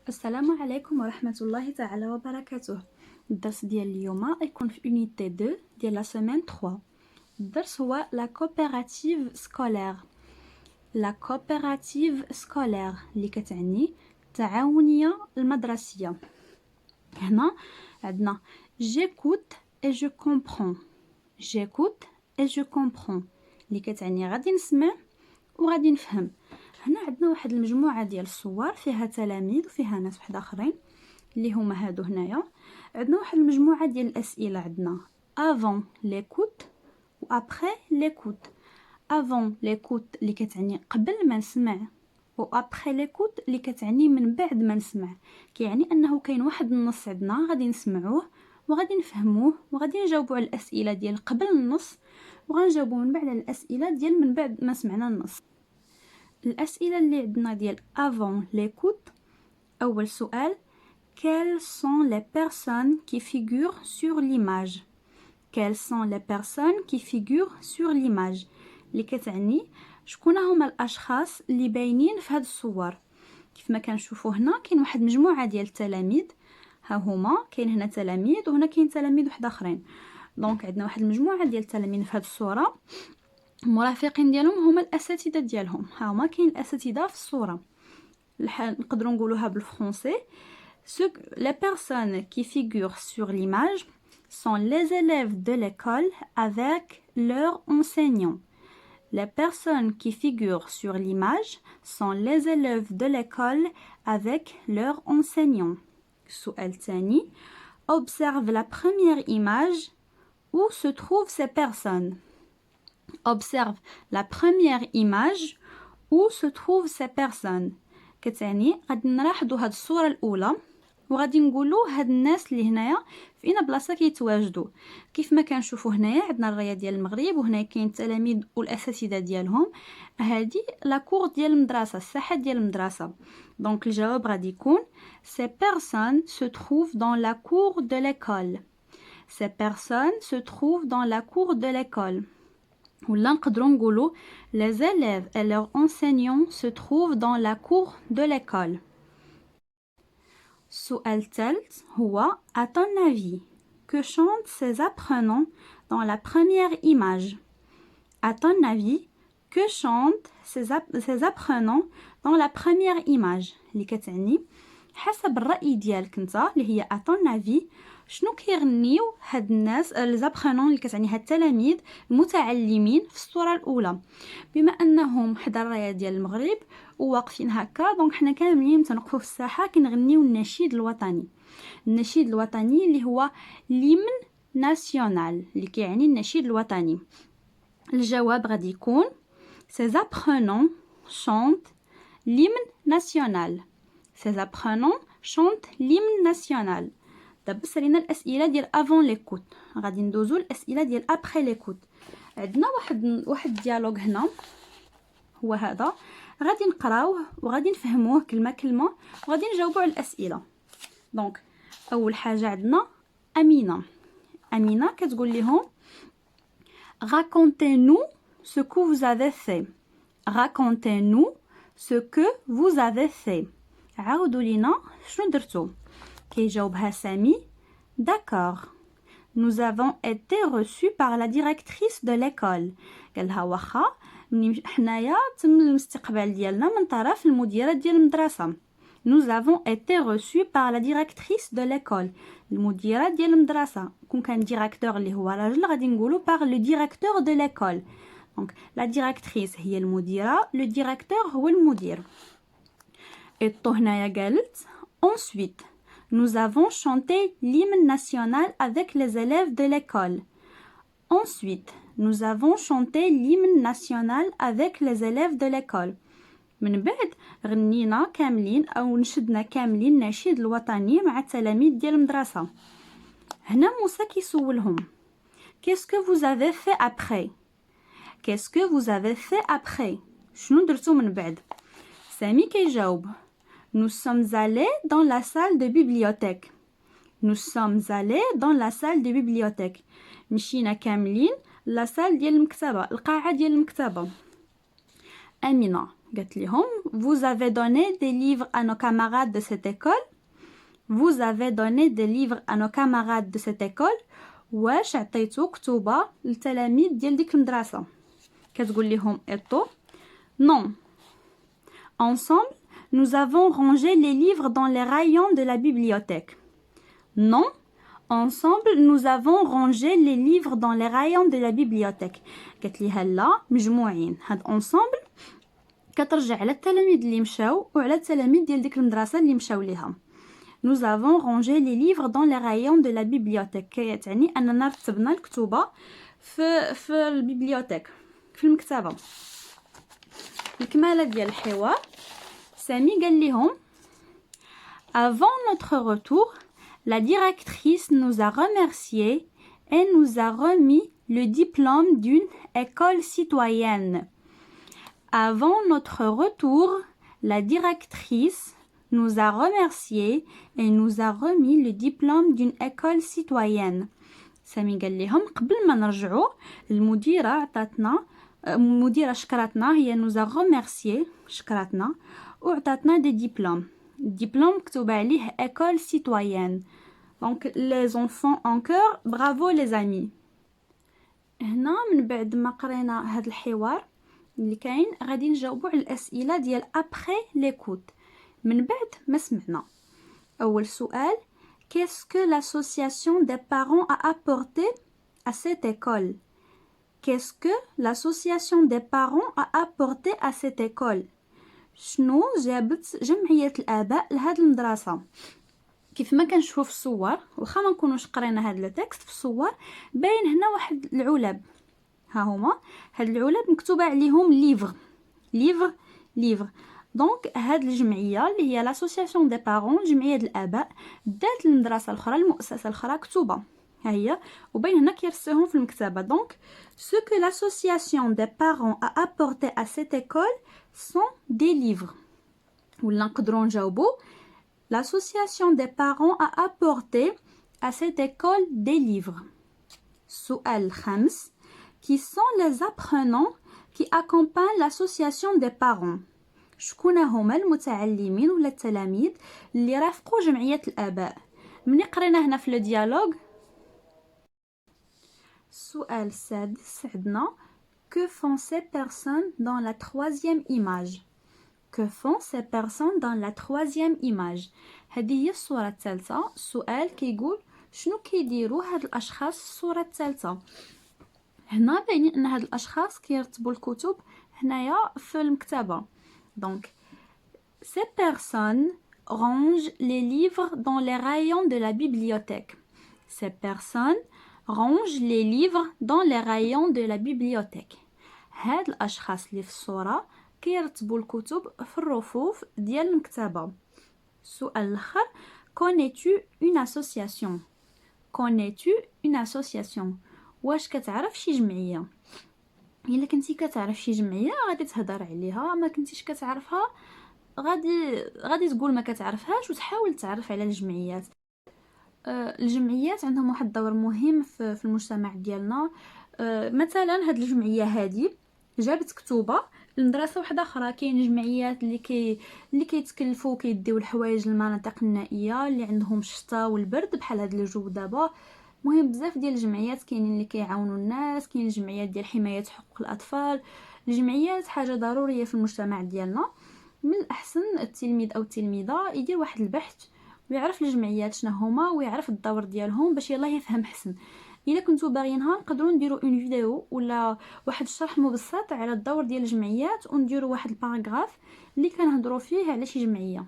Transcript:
السلام عليكم ورحمة الله تعالى وبركاته. الدرس ديال اليوم يكون في unité 2 ديال la semaine 3. الدرس هو la coopérative scolaire. la coopérative scolaire اللي كتعني التعاونية المدرسية. هنا عندنا j'écoute et je comprends. j'écoute et je comprends اللي كتعني غادي نسمع وغادي نفهم. هنا عندنا واحد المجموعه ديال الصور فيها تلاميذ وفيها ناس واحد اخرين اللي هما هادو. هنايا عندنا واحد المجموعه ديال الاسئله. عندنا avant l'écoute و après l'écoute. avant l'écoute اللي كتعني قبل ما نسمع، و après l'écoute اللي كتعني من بعد ما نسمع. كيعني انه كاين واحد النص عندنا غادي نسمعوه وغادي نفهموه وغادي نجاوبوا على الاسئله ديال قبل النص وغنجاوبوا من بعد على الاسئله ديال من بعد ما سمعنا النص. الأسئلة اللي عندنا ديال avant l'écoute. أول سؤال: Quelles sont les personnes qui figurent sur l'image? Quelles sont les personnes qui figurent sur l'image؟ اللي كتعني شكون هما الأشخاص اللي باينين في هاد الصور. كيف ما كنشوفوا هنا كاين واحد مجموعة ديال التلاميذ، ها هما كاين هنا تلاميذ وهنا كاين تلاميذ واحد آخرين. دونك عندنا واحد المجموعة ديال التلاميذ في هاد الصورة، المرافقين ديالهم هما الاساتذه ديالهم. ها هما كاين الاساتذه في الصوره. نقدروا نقولوها بالفرنسي: les personnes qui figurent sur l'image sont les élèves de l'école avec leurs enseignants. les personnes qui figurent sur l'image sont les élèves de l'école avec leurs enseignants. السؤال الثاني: observe la première image où se trouvent ces personnes. observe la première image où se trouvent ces personnes. كتعني غادي نلاحظوا هاد الصوره الاولى وغادي نقولوا هاد الناس اللي هنايا في اين بلاصه كيتواجدوا. كيف ما كنشوفوا هنايا عندنا الرايه ديال المغرب وهنا كاين التلاميذ والاساتذه ديالهم. هادي لا كور ديال المدرسه، الساحه ديال المدرسه. دونك الجواب غادي يكون ces personnes se trouvent dans la cour de l'école. ces personnes se trouvent dans la cour de l'école. ولا نقدروا نقولوا les élèves et leurs enseignants se trouvent dans la cour de l'école. السؤال الثالث هو à ton avis que chantent ces apprenants dans la première image. à ton avis que chantent ces apprenants dans la première image. اللي كتعني حسب الرأي ديالك انت اللي هي à ton avis شنو كيغنيو هاد الناس ليزابرونون اللي كتعني هاد التلاميذ المتعلمين في الصوره الاولى. بما انهم حدا الرايه ديال المغرب وواقفين هكا، دونك حنا كاملين تنوقفوا في الساحه كنغنيو النشيد الوطني. النشيد الوطني اللي هو ليمن ناسيونال اللي كيعني النشيد الوطني. الجواب غادي يكون ces apprenants chantent l'hymne national. ces apprenants chantent l'hymne national. دابا سالينا الاسئله ديال avant l'écoute، غادي ندوزو الاسئله ديال après l'écoute. عندنا واحد ديالوج هنا هو هذا، غادي نقراوه وغادي نفهموه كلمه كلمه وغادي نجاوبوا على الاسئله. دونك اول حاجه عندنا امينه كتقول لهم racontez-nous ce que vous avez fait. racontez-nous ce que vous avez fait. عاودوا لينا شنو درتو. كيجاوبها سامي: D'accord. Nous avons été reçus par la directrice de l'école. قالها واخا حنايا تم الاستقبال ديالنا من طرف المديرة ديال المدرسة. Nous avons été reçus par la directrice de l'école. المديرة ديال المدرسة. كون كان ديريكتور اللي هو راجل غادي نقولوا par le directeur de l'école. Donc la directrice هي المديرة، le directeur هو المدير. الطو هنايا قالت ensuite nous avons chanté l'hymne national avec les élèves de l'école. Ensuite, nous avons chanté l'hymne national avec les élèves de l'école. من بعد غنينا كاملين أو نشدنا كاملين النشيد الوطني مع التلاميذ ديال المدرسة. هنا موسى كيسولهم Qu'est-ce que vous avez fait après? Qu'est-ce que vous avez fait après? شنو درتو من بعد؟ سامي كيجاوب Nous sommes allés dans la salle de bibliothèque. Nous sommes allés dans la salle de bibliothèque. مشينا كاملين لا سال ديال المكتبة، القاعة ديال المكتبة. أمينة قالت لهم vous avez donné des livres à nos camarades de cette école. Vous avez donné des livres à nos camarades de cette école. واش عطيتو كتوبة للتلاميذ ديال ديك المدرسة. كتقول لهم إطو. Non. Ensemble, nous avons rangé les livres dans les rayons de la bibliothèque. Non. Ensemble, nous avons rangé les livres dans les rayons de la bibliothèque. قالت لي هلا مجموعين. هاد ensemble كترجع على التلاميذ اللي مشاو وعلى التلاميذ ديال ديك المدرسة اللي مشاو ليها. Nous avons rangé les livres dans les rayons de la bibliothèque. يعني أننا رتبنا الكتب في البيبليوتيك في المكتبة. الكمالة ديال الحوار سامي قال لهم Avant notre retour, la directrice nous a remerciés et nous a remis le diplôme d'une école citoyenne. Avant notre retour, la directrice nous a remerciés et nous a remis le diplôme d'une école citoyenne. سامي قال لهم قبل ما نرجعوا المديرة عطاتنا المديرة شكرتنا هي nous a remerciés شكرتنا وعطاتنا des diplômes. diplôme مكتوب عليه école citoyenne. Donc les enfants en chœur bravo les amis. هنا من بعد ما قرينا هذا الحوار اللي كاين غادي نجاوبوا على الأسئلة ديال après l'écoute. من بعد ما سمعنا. أول سؤال Qu'est-ce que l'association des parents a apporté à cette école? Qu'est-ce que l'association des parents a apporté à cette école? شنو جابت جمعية الآباء لهاد المدرسة؟ كيف ما كنشوفوا في الصور واخا ما نكونوش قرينا هاد التكست في الصور باين هنا واحد العلب. ها هما هاد العلب مكتوبة عليهم ليفر. دونك هاد الجمعيه اللي هي لاسوسياسيون دي بارون جمعيه الاباء دات المدرسه الاخرى المؤسسه الاخرى كتوبه ها هي وبين هنا كيرسوهم في المكتبه. دونك ce que l'association des parents a apporté à cette école sont des livres. ولا نقدروا نجاوبوا l'association des parents a apporté à cette école des livres. السؤال الخامس qui sont les apprenants qui accompagnent l'association des parents. شكون هما المتعلمين ولا التلاميذ اللي رافقوا جمعية الآباء؟ مني قرينا هنا في الديالوج. السؤال السادس عندنا Que font ces personnes dans la troisième image? Que font ces personnes dans la troisième image? هذه هي الصورة الثالثة. السؤال كيقول شنو كيديروا هاد الأشخاص في الصورة الثالثة؟ هنا باينين أن هاد الأشخاص كيرتبوا الكتب هنايا في المكتبة. Donc, ces personnes rangent les livres dans les rayons de la bibliothèque. Ces personnes rangent les livres dans les rayons de la bibliothèque. هاد الأشخاص اللي في الصورة كيرتبوا الكتب في الرفوف ديال المكتبة. السؤال الآخر Connais-tu une association? Connais-tu une association? واش كتعرف شي جمعية؟ إلا كنتي كتعرف شي جمعيه غادي تهضر عليها، ما كنتيش كتعرفها غادي تقول ما كتعرفهاش وتحاول تعرف على الجمعيات. الجمعيات عندهم واحد الدور مهم في المجتمع ديالنا. مثلا هاد الجمعيه هذه جابت كتوبه لمدرسه واحده اخرى. كاين جمعيات اللي كيتكلفوا كيديو الحوايج للمناطق النائيه اللي عندهم الشتاء والبرد بحال هاد الجو دابا. مهم بزاف ديال الجمعيات كاينين اللي كيعاونوا الناس. كاين الجمعيات ديال حمايه حقوق الاطفال. الجمعيات حاجه ضروريه في المجتمع ديالنا. من الاحسن التلميذ او التلميذه يدير واحد البحث ويعرف الجمعيات شنو هما ويعرف الدور ديالهم باش يلاه يفهم حسن. الا كنتو باغيينها نقدروا نديروا اون فيديو ولا واحد الشرح مبسط على الدور ديال الجمعيات ونديروا واحد الباراغراف اللي كنهضروا فيه على شي جمعيه.